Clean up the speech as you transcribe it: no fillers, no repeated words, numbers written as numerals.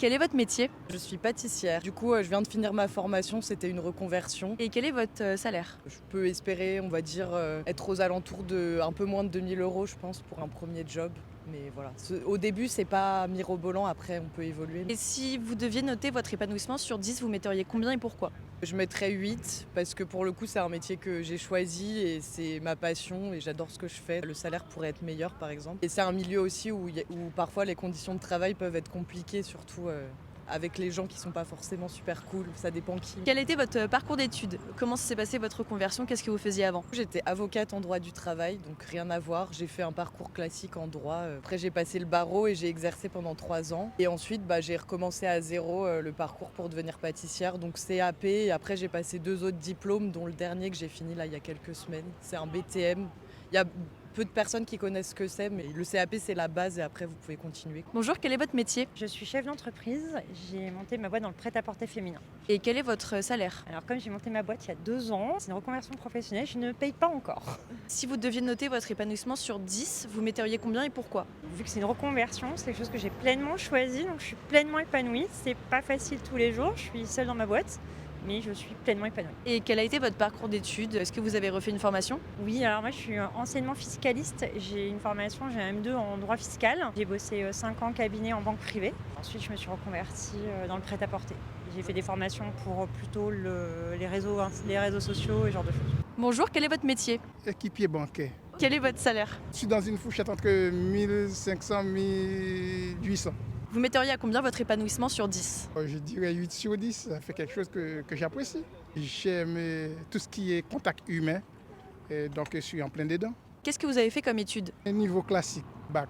Quel est votre métier? Je suis pâtissière. Du coup, je viens de finir ma formation, c'était une reconversion. Et quel est votre salaire? Je peux espérer, on va dire, être aux alentours de un peu moins de 2 000 € je pense pour un premier job. Mais voilà, au début c'est pas mirobolant, après on peut évoluer. Et si vous deviez noter votre épanouissement sur 10, vous metteriez combien et pourquoi? Je mettrais 8 parce que pour le coup c'est un métier que j'ai choisi et c'est ma passion et j'adore ce que je fais. Le salaire pourrait être meilleur par exemple. Et c'est un milieu aussi où parfois les conditions de travail peuvent être compliquées, surtout avec les gens qui sont pas forcément super cool, ça dépend qui. Quel était votre parcours d'études? Comment s'est passée votre reconversion? Qu'est-ce que vous faisiez avant? J'étais avocate en droit du travail, donc rien à voir. J'ai fait un parcours classique en droit. Après, j'ai passé le barreau et j'ai exercé pendant 3 ans. Et ensuite, j'ai recommencé à zéro le parcours pour devenir pâtissière. Donc CAP, et après j'ai passé 2 autres diplômes, dont le dernier que j'ai fini là il y a quelques semaines. C'est un BTM. Il y a peu de personnes qui connaissent ce que c'est, mais le CAP c'est la base et après vous pouvez continuer. Bonjour, quel est votre métier? Je suis chef d'entreprise, j'ai monté ma boîte dans le prêt-à-porter féminin. Et quel est votre salaire? Alors comme j'ai monté ma boîte il y a 2 ans, c'est une reconversion professionnelle, je ne paye pas encore. Si vous deviez noter votre épanouissement sur 10, vous metteriez combien et pourquoi? Vu que c'est une reconversion, c'est quelque chose que j'ai pleinement choisi, donc je suis pleinement épanouie. C'est pas facile tous les jours, je suis seule dans ma boîte, mais je suis pleinement épanouie. Et quel a été votre parcours d'études? Est-ce que vous avez refait une formation? Oui, alors moi je suis enseignement fiscaliste, j'ai une formation, j'ai un M2 en droit fiscal. J'ai bossé 5 ans cabinet en banque privée. Ensuite je me suis reconvertie dans le prêt-à-porter. J'ai fait des formations pour plutôt les réseaux sociaux et ce genre de choses. Bonjour, quel est votre métier? Équipier bancaire. Quel est votre salaire? Je suis dans une fourchette entre 1500 et 1800. Vous metteriez à combien votre épanouissement sur 10? Je dirais 8 sur 10, ça fait quelque chose que j'apprécie. J'aime tout ce qui est contact humain, et donc je suis en plein dedans. Qu'est-ce que vous avez fait comme études? Un niveau classique, bac.